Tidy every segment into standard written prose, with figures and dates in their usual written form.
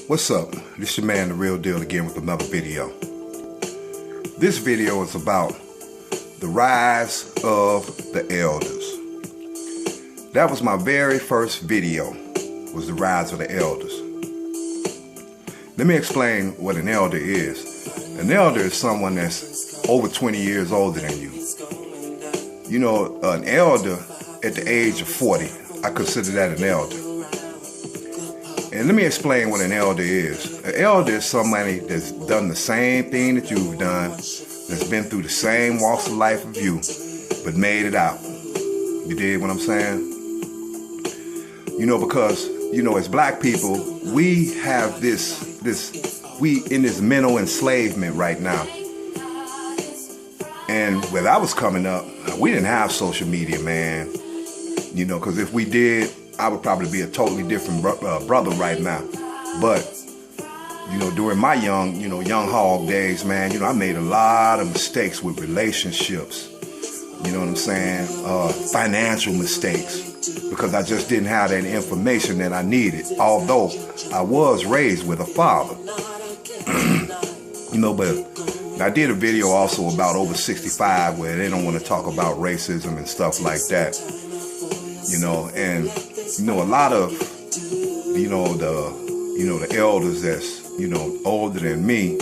What's up? This your man, The Real Deal, again with another video. This video is about the rise of the elders. That was my very first video, was the rise of the elders. Let me explain what an elder is. An elder is someone that's over 20 years older than you. You know, an elder at the age of 40, I consider that an elder. And let me explain what an elder is. An elder is somebody that's done the same thing that you've done, that's been through the same walks of life of you, but made it out. You dig what I'm saying? You know, because, you know, as black people, we have we in this mental enslavement right now. And when I was coming up, we didn't have social media, man. You know, because if we did, I would probably be a totally different brother right now. But, you know, during my young hog days, man, you know, I made a lot of mistakes with relationships. You know what I'm saying? Financial mistakes. Because I just didn't have that information that I needed. Although I was raised with a father. You know, but I did a video also about over 65 where they don't want to talk about racism and stuff like that. You know, and you know, a lot of, the elders that's, you know, older than me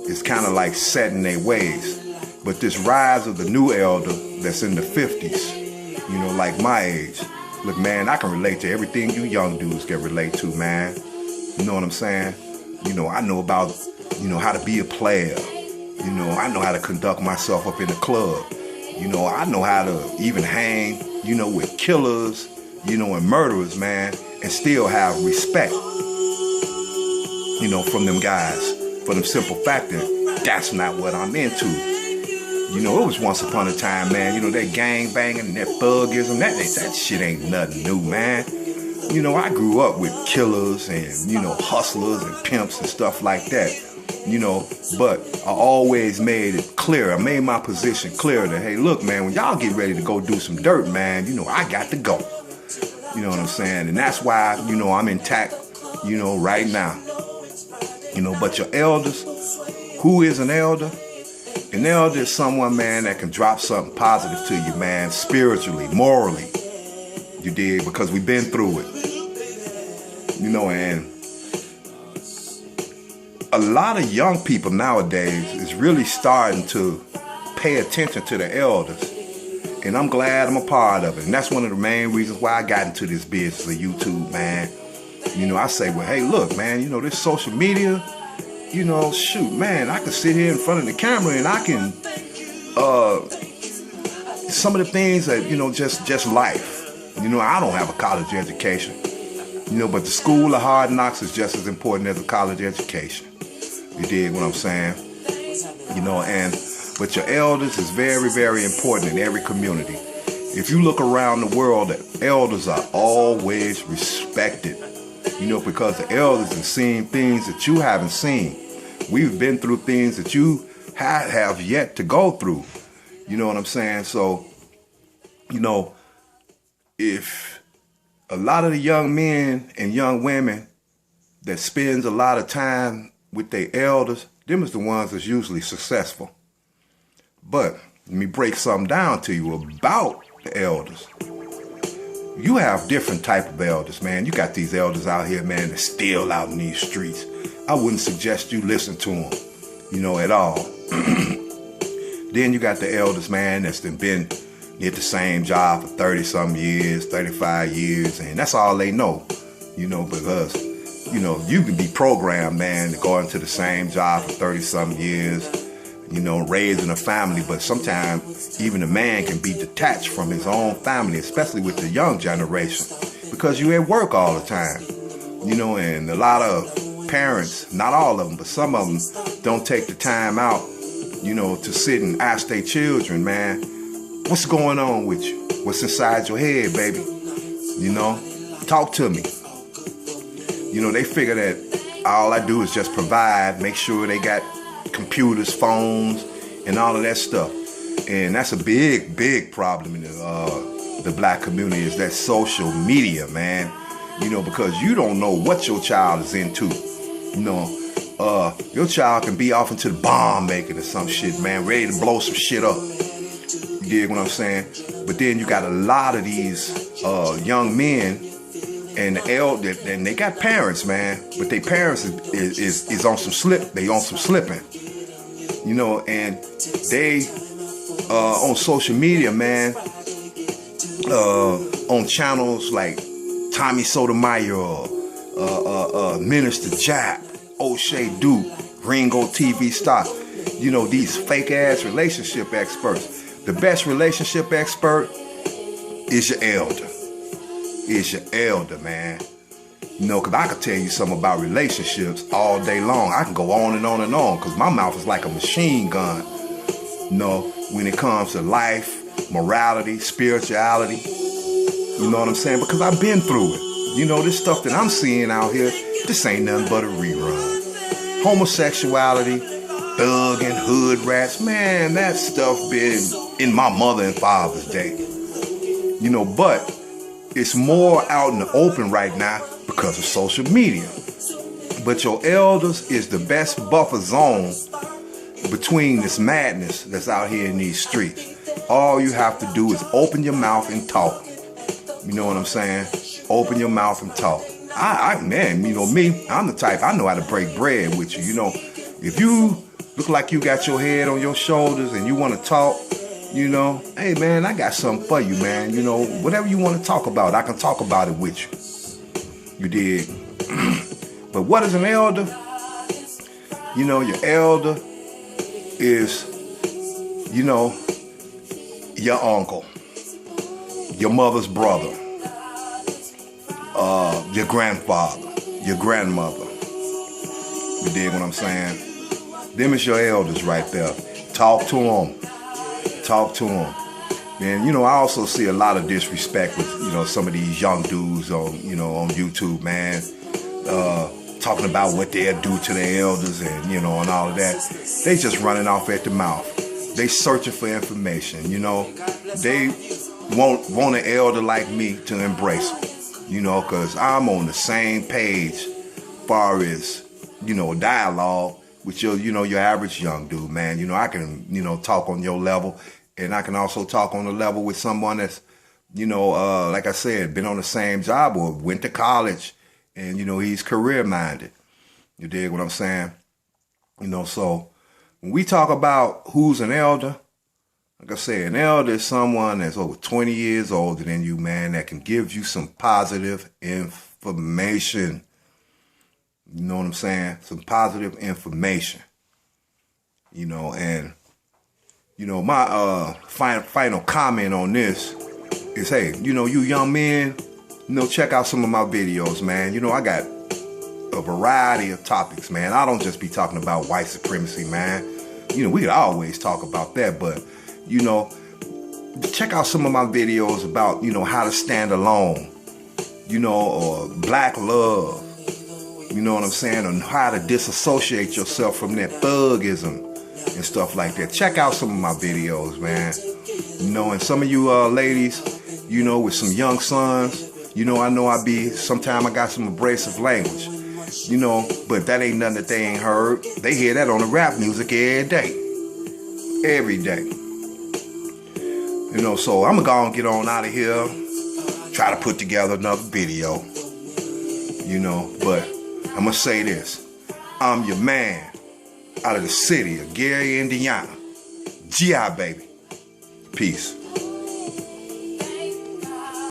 is kind of like set in their ways. But this rise of the new elder that's in the 50s, you know, like my age, look, man, I can relate to everything you young dudes can relate to, man. You know what I'm saying? You know, I know about, you know, how to be a player. You know, I know how to conduct myself up in the club. You know, I know how to even hang, you know, with killers, you know, and murderers, man, and still have respect, you know, from them guys, for the simple fact that that's not what I'm into. You know, it was once upon a time, man, you know, that gang banging and that thugism, that shit ain't nothing new, man. You know, I grew up with killers and, you know, hustlers and pimps and stuff like that, you know, but I always made it clear. I made my position clear that, hey, look, man, when y'all get ready to go do some dirt, man, you know, I got to go. You know what I'm saying? And that's why, you know, I'm intact, you know, right now. You know, but your elders, who is an elder? An elder is someone, man, that can drop something positive to you, man, spiritually, morally. You dig? Because we've been through it. You know, and a lot of young people nowadays is really starting to pay attention to the elders. And I'm glad I'm a part of it. And that's one of the main reasons why I got into this business of YouTube, man. You know, I say, well, hey, look, man, you know, this social media, you know, shoot, man, I can sit here in front of the camera and I can, some of the things that, you know, just life. You know, I don't have a college education. You know, but the school of hard knocks is just as important as a college education. You dig what I'm saying? You know, but your elders is very, very important in every community. If you look around the world, the elders are always respected. You know, because the elders have seen things that you haven't seen. We've been through things that you have yet to go through. You know what I'm saying? So, you know, if a lot of the young men and young women that spends a lot of time with their elders, them is the ones that's usually successful. But let me break something down to you about the elders. You have different type of elders, man. You got these elders out here, man, that's still out in these streets. I wouldn't suggest you listen to them, you know, at all. Then you got the elders, man, that's been at the same job for 30-some years, 35 years, and that's all they know, you know, because, you know, you can be programmed, man, to go into the same job for 30-some years, you know, raising a family, but sometimes even a man can be detached from his own family, especially with the young generation, because you're at work all the time, you know, and a lot of parents, not all of them, but some of them don't take the time out, you know, to sit and ask their children, man, what's going on with you? What's inside your head, baby? You know, talk to me. You know, they figure that all I do is just provide, make sure they got computers, phones, and all of that stuff. And that's a big, big problem in the black community, is that social media, man. You know, because you don't know what your child is into. You know, your child can be off into the bomb making or some shit, man, ready to blow some shit up. You dig what I'm saying? But then you got a lot of these young men and the elder, and they got parents, man, but their parents is on some slip. They on some slipping, you know, and they on social media, man, on channels like Tommy Sotomayor, Minister Jack, O'Shea Duke, Ringo TV Stock, you know, these fake ass relationship experts. The best relationship expert is your elder. Is your elder, man. You know, because I could tell you something about relationships all day long. I can go on and on and on because my mouth is like a machine gun. You know, when it comes to life, morality, spirituality. You know what I'm saying? Because I've been through it. You know, this stuff that I'm seeing out here, this ain't nothing but a rerun. Homosexuality, thug and hood rats, man, that stuff been in my mother and father's day. You know, but it's more out in the open right now because of social media. But your elders is the best buffer zone between this madness that's out here in these streets. All you have to do is open your mouth and talk. You know what I'm saying? Open your mouth and talk. Man, you know me, I'm the type, I know how to break bread with you. You know, if you look like you got your head on your shoulders and you want to talk, you know, hey man, I got something for you, man. You know, whatever you want to talk about, I can talk about it with you. You dig? But what is an elder? You know, your elder is, you know, your uncle, your mother's brother, your grandfather, your grandmother. You dig what I'm saying? Them is your elders right there. Talk to them. Talk to them. And, you know, I also see a lot of disrespect with, you know, some of these young dudes on, you know, on YouTube, man, talking about what they'll do to their elders and, you know, and all of that. They just running off at the mouth. They searching for information, you know. They want an elder like me to embrace them, you know, because I'm on the same page far as, you know, dialogue with your, you know, your average young dude, man. You know, I can, you know, talk on your level, and I can also talk on the level with someone that's, you know, like I said, been on the same job or went to college, and, you know, he's career-minded. You dig what I'm saying? You know, so when we talk about who's an elder, like I said, an elder is someone that's over 20 years older than you, man, that can give you some positive information. You know what I'm saying? Some positive information. You know, and, you know, my final comment on this is, hey, you know, you young men, you know, check out some of my videos, man. You know, I got a variety of topics, man. I don't just be talking about white supremacy, man. You know, we could always talk about that, but, you know, check out some of my videos about, you know, how to stand alone, you know, or black love. You know what I'm saying? On how to disassociate yourself from that thugism and stuff like that. Check out some of my videos, man. You know, and some of you ladies, you know, with some young sons, you know sometimes I got some abrasive language. You know, but that ain't nothing that they ain't heard. They hear that on the rap music every day. Every day. You know, so I'm gonna get on out of here. Try to put together another video. You know, but I'm going to say this. I'm your man out of the city of Gary, Indiana. GI, baby. Peace.